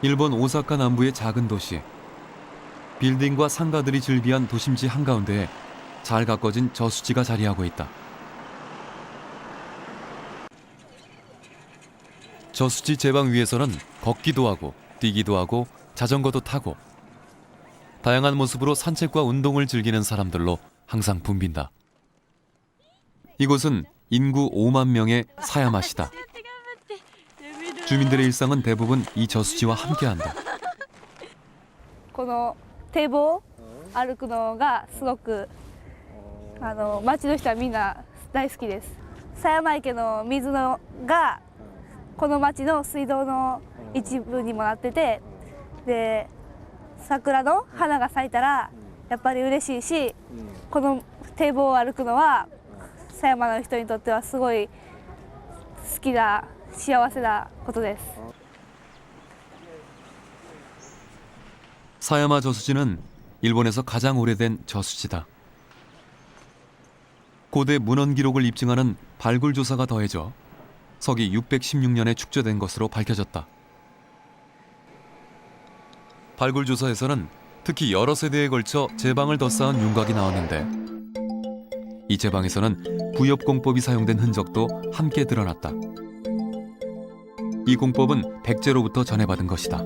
일본 오사카 남부의 작은 도시. 빌딩과 상가들이 즐비한 도심지 한가운데에 잘 가꿔진 저수지가 자리하고 있다. 저수지 제방 위에서는 걷기도 하고 뛰기도 하고 자전거도 타고 다양한 모습으로 산책과 운동을 즐기는 사람들로 항상 붐빈다. 이곳은 인구 5만 명의 사야마시다. 주민들의 일상은 대부분 이 저수지와 함께한다. この堤防歩くのがすごく町の人はみんな大好きです。狭山池の水のがこの町の水道の一部にもなってて、で桜の花が咲いたらやっぱり嬉しいし、この堤防を歩くのは狭山の人にとってはすごい好きな幸せなことです。 사야마 저수지는 일본에서 가장 오래된 저수지다. 고대 문헌 기록을 입증하는 발굴 조사가 더해져 서기 616년에 축조된 것으로 밝혀졌다. 발굴 조사에서는 특히 여러 세대에 걸쳐 제방을 덧쌓은 윤곽이 나왔는데 이 제방에서는 부엽공법이 사용된 흔적도 함께 드러났다. 이 공법은 백제로부터 전해받은 것이다.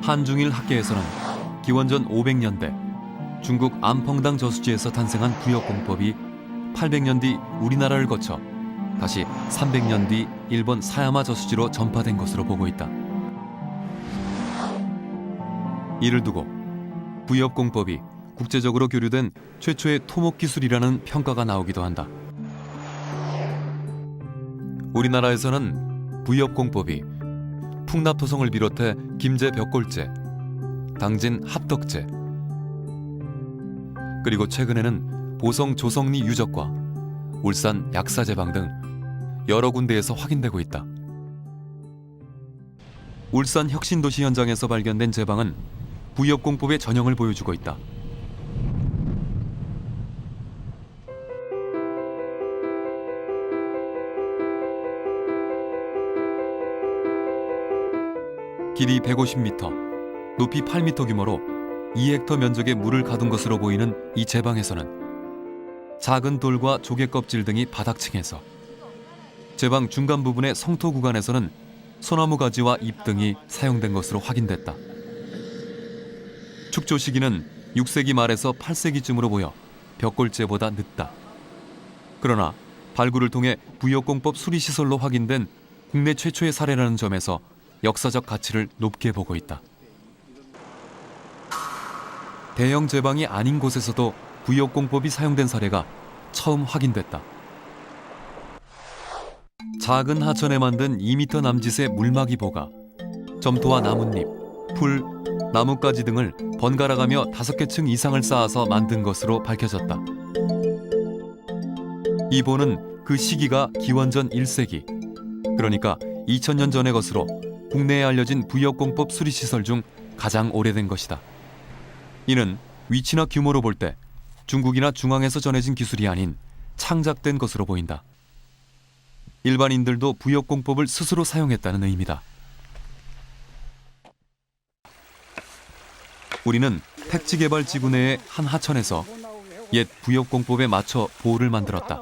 한중일 학계에서는 기원전 500년대 중국 안펑당 저수지에서 탄생한 부엽공법이 800년 뒤 우리나라를 거쳐 다시 300년 뒤 일본 사야마 저수지로 전파된 것으로 보고 있다. 이를 두고 부엽공법이 국제적으로 교류된 최초의 토목기술이라는 평가가 나오기도 한다. 우리나라에서는 부엽공법이 풍납토성을 비롯해 김제 벽골제, 당진 합덕제, 그리고 최근에는 보성 조성리 유적과 울산 약사제방 등 여러 군데에서 확인되고 있다. 울산 혁신도시 현장에서 발견된 제방은 부엽공법의 전형을 보여주고 있다. 길이 150m, 높이 8m 규모로 2헥터 면적의 물을 가둔 것으로 보이는 이 제방에서는 작은 돌과 조개 껍질 등이 바닥층에서, 제방 중간 부분의 성토 구간에서는 소나무 가지와 잎 등이 사용된 것으로 확인됐다. 축조 시기는 6세기 말에서 8세기쯤으로 보여 벽골제보다 늦다. 그러나 발굴을 통해 부엽공법 수리시설로 확인된 국내 최초의 사례라는 점에서 역사적 가치를 높게 보고 있다. 대형 제방이 아닌 곳에서도 부엽공법이 사용된 사례가 처음 확인됐다. 작은 하천에 만든 2m 남짓의 물막이 보가, 점토와 나뭇잎, 풀, 나뭇가지 등을 번갈아가며 5개 층 이상을 쌓아서 만든 것으로 밝혀졌다. 이 보는 그 시기가 기원전 1세기, 그러니까 2000년 전의 것으로 국내에 알려진 부엽공법 수리시설 중 가장 오래된 것이다. 이는 위치나 규모로 볼 때 중국이나 중앙에서 전해진 기술이 아닌 창작된 것으로 보인다. 일반인들도 부엽공법을 스스로 사용했다는 의미다. 우리는 택지개발지구 내의 한 하천에서 옛 부엽공법에 맞춰 보를 만들었다.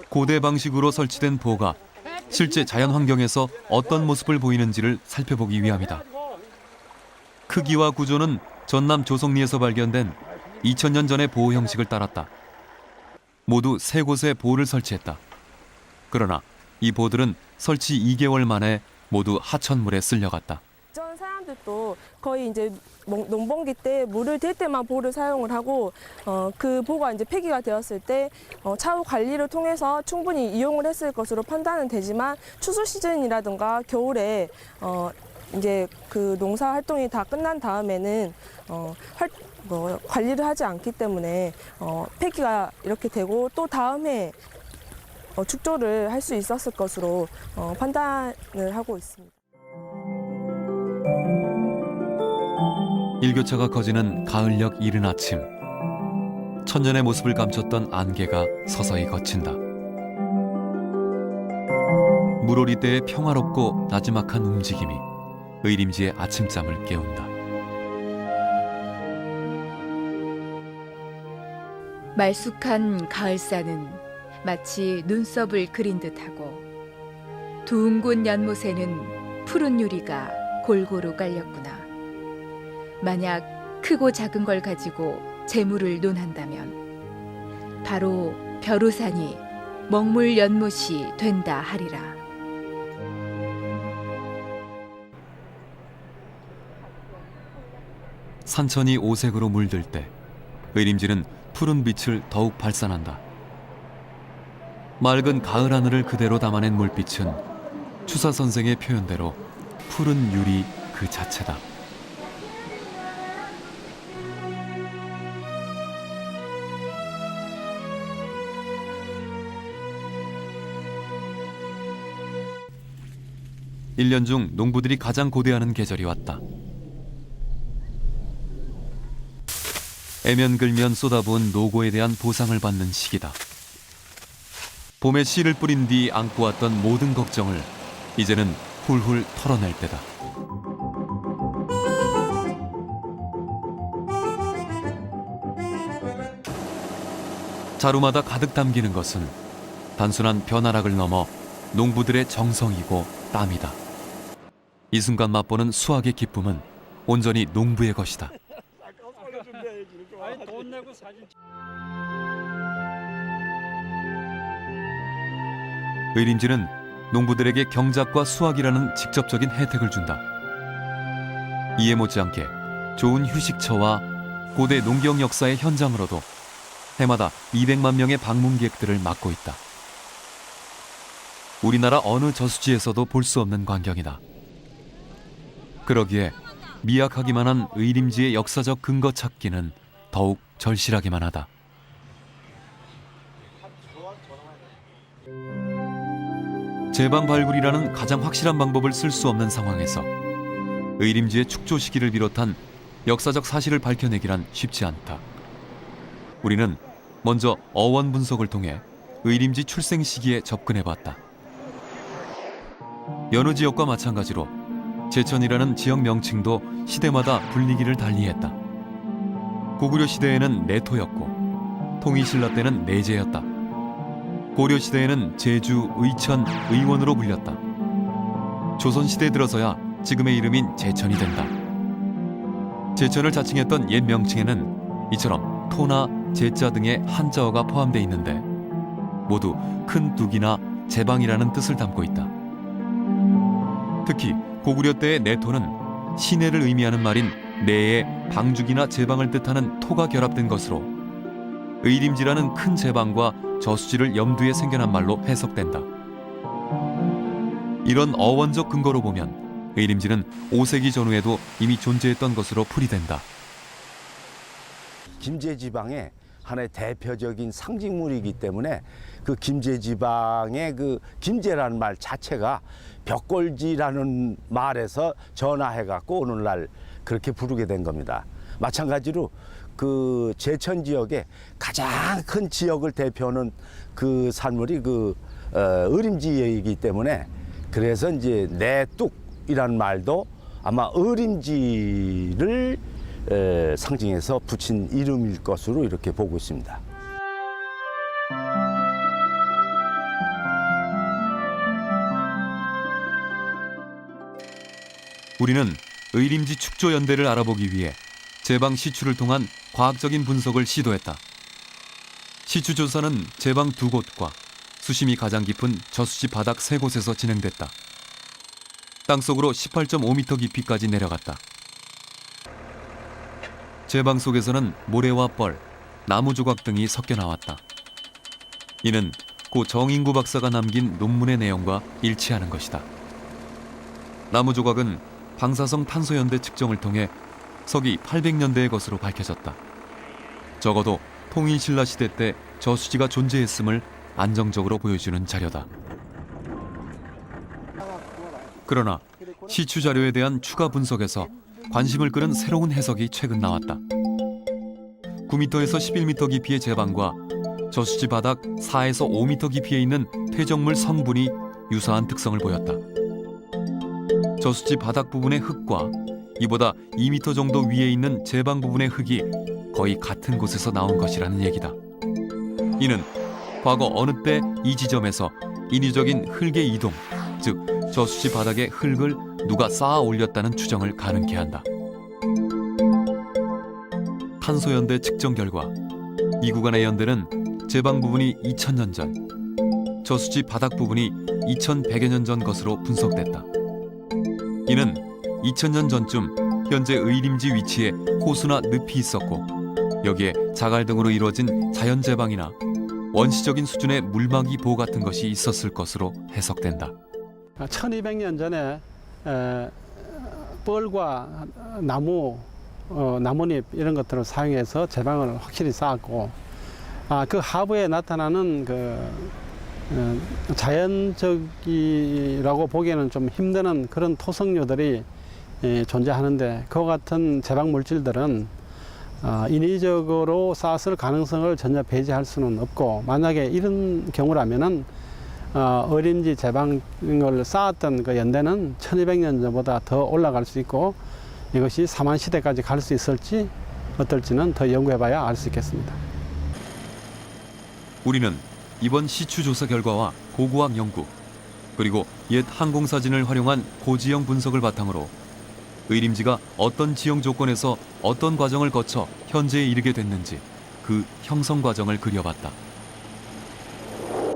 고대 방식으로 설치된 보가 실제 자연 환경에서 어떤 모습을 보이는지를 살펴보기 위함이다. 크기와 구조는 전남 조성리에서 발견된 2000년 전의 보호 형식을 따랐다. 모두 3곳에 보를 설치했다. 그러나 이 보들은 설치 2개월 만에 모두 하천물에 쓸려갔다. 전 사람들도 거의 이제 농번기 때 물을 댈 때만 보를 사용을 하고 그 보가 이제 폐기가 되었을 때 차후 관리를 통해서 충분히 이용을 했을 것으로 판단은 되지만 추수 시즌이라든가 겨울에 이제 그 농사 활동이 다 끝난 다음에는 관리를 하지 않기 때문에 폐기가 이렇게 되고 또 다음 해 축조를 할 수 있었을 것으로 판단을 하고 있습니다. 일교차가 커지는 가을녘 이른 아침, 천년의 모습을 감췄던 안개가 서서히 걷힌다. 물오리 때의 평화롭고 나지막한 움직임이 의림지의 아침잠을 깨운다. 말쑥한 가을산은 마치 눈썹을 그린 듯하고 둥근 연못에는 푸른 유리가 골고루 깔렸구나. 만약 크고 작은 걸 가지고 재물을 논한다면 바로 벼루산이 먹물 연못이 된다 하리라. 산천이 오색으로 물들 때 의림지는 푸른 빛을 더욱 발산한다. 맑은 가을 하늘을 그대로 담아낸 물빛은 추사 선생의 표현대로 푸른 유리 그 자체다. 일 년 중 농부들이 가장 고대하는 계절이 왔다. 애면글면 쏟아부은 노고에 대한 보상을 받는 시기다. 봄에 씨를 뿌린 뒤 안고 왔던 모든 걱정을 이제는 훌훌 털어낼 때다. 자루마다 가득 담기는 것은 단순한 벼나락을 넘어 농부들의 정성이고 땀이다. 이 순간 맛보는 수확의 기쁨은 온전히 농부의 것이다. 의림지는 농부들에게 경작과 수확이라는 직접적인 혜택을 준다. 이에 못지않게 좋은 휴식처와 고대 농경 역사의 현장으로도 해마다 200만 명의 방문객들을 맡고 있다. 우리나라 어느 저수지에서도 볼 수 없는 광경이다. 그러기에 미약하기만 한 의림지의 역사적 근거 찾기는 더욱 절실하기만 하다. 제방 발굴이라는 가장 확실한 방법을 쓸 수 없는 상황에서 의림지의 축조 시기를 비롯한 역사적 사실을 밝혀내기란 쉽지 않다. 우리는 먼저 어원 분석을 통해 의림지 출생 시기에 접근해봤다. 여느 지역과 마찬가지로 제천이라는 지역 명칭도 시대마다 불리기를 달리했다. 고구려 시대에는 내토였고 통일신라 때는 내제였다. 고려 시대에는 제주, 의천, 의원으로 불렸다. 조선시대에 들어서야 지금의 이름인 제천이 된다. 제천을 자칭했던 옛 명칭에는 이처럼 토나 제자 등의 한자어가 포함되어 있는데 모두 큰 뚝이나 제방이라는 뜻을 담고 있다. 특히 고구려 때의 내토는 시내를 의미하는 말인 내에 방죽이나 제방을 뜻하는 토가 결합된 것으로 의림지라는 큰 제방과 저수지를 염두에 생겨난 말로 해석된다. 이런 어원적 근거로 보면 의림지는 5세기 전후에도 이미 존재했던 것으로 풀이된다. 김제지방의 하나의 대표적인 상징물이기 때문에 그 김제지방의 그 김제라는 말 자체가 벽골지라는 말에서 전화해갖고 오늘날 그렇게 부르게 된 겁니다. 마찬가지로 그 제천 지역의 가장 큰 지역을 대표하는 그 산물이 그 의림지이기 때문에 그래서 이제 내뚝이라는 말도 아마 의림지를 상징해서 붙인 이름일 것으로 이렇게 보고 있습니다. 우리는 의림지 축조 연대를 알아보기 위해 제방 시추를 통한 과학적인 분석을 시도했다. 시추 조사는 제방 2곳과 수심이 가장 깊은 저수지 바닥 3곳에서 진행됐다. 땅속으로 18.5m 깊이까지 내려갔다. 제방 속에서는 모래와 뻘, 나무 조각 등이 섞여 나왔다. 이는 고 정인구 박사가 남긴 논문의 내용과 일치하는 것이다. 나무 조각은 방사성 탄소 연대 측정을 통해 서기 800년대의 것으로 밝혀졌다. 적어도 통일신라 시대 때 저수지가 존재했음을 안정적으로 보여주는 자료다. 그러나 시추 자료에 대한 추가 분석에서 관심을 끄는 새로운 해석이 최근 나왔다. 9m에서 11m 깊이의 제방과 저수지 바닥 4에서 5m 깊이에 있는 퇴적물 성분이 유사한 특성을 보였다. 저수지 바닥 부분의 흙과 이보다 2m 정도 위에 있는 제방 부분의 흙이 거의 같은 곳에서 나온 것이라는 얘기다. 이는 과거 어느 때 이 지점에서 인위적인 흙의 이동, 즉 저수지 바닥에 흙을 누가 쌓아 올렸다는 추정을 가능케 한다. 탄소연대 측정 결과 이 구간의 연대는 제방 부분이 2000년 전, 저수지 바닥 부분이 2100여 년 전 것으로 분석됐다. 이는 2000년 전쯤 현재 의림지 위치에 호수나 늪이 있었고 여기에 자갈 등으로 이루어진 자연제방이나 원시적인 수준의 물막이 보호 같은 것이 있었을 것으로 해석된다. 1200년 전에 뻘과 나무, 나뭇잎 이런 것들을 사용해서 제방을 확실히 쌓았고 그 하부에 나타나는 자연적이라고 보기에는 좀 힘드는 그런 토성류들이 존재하는데 그와 같은 제방 물질들은 인위적으로 쌓았을 가능성을 전혀 배제할 수는 없고 만약에 이런 경우라면은 어림지 제방을 쌓았던 그 연대는 1200년 전보다 더 올라갈 수 있고 이것이 사만 시대까지 갈 수 있을지 어떨지는 더 연구해봐야 알 수 있겠습니다. 우리는 이번 시추 조사 결과와 고고학 연구 그리고 옛 항공사진을 활용한 고지형 분석을 바탕으로 의림지가 어떤 지형 조건에서 어떤 과정을 거쳐 현재에 이르게 됐는지 그 형성 과정을 그려봤다.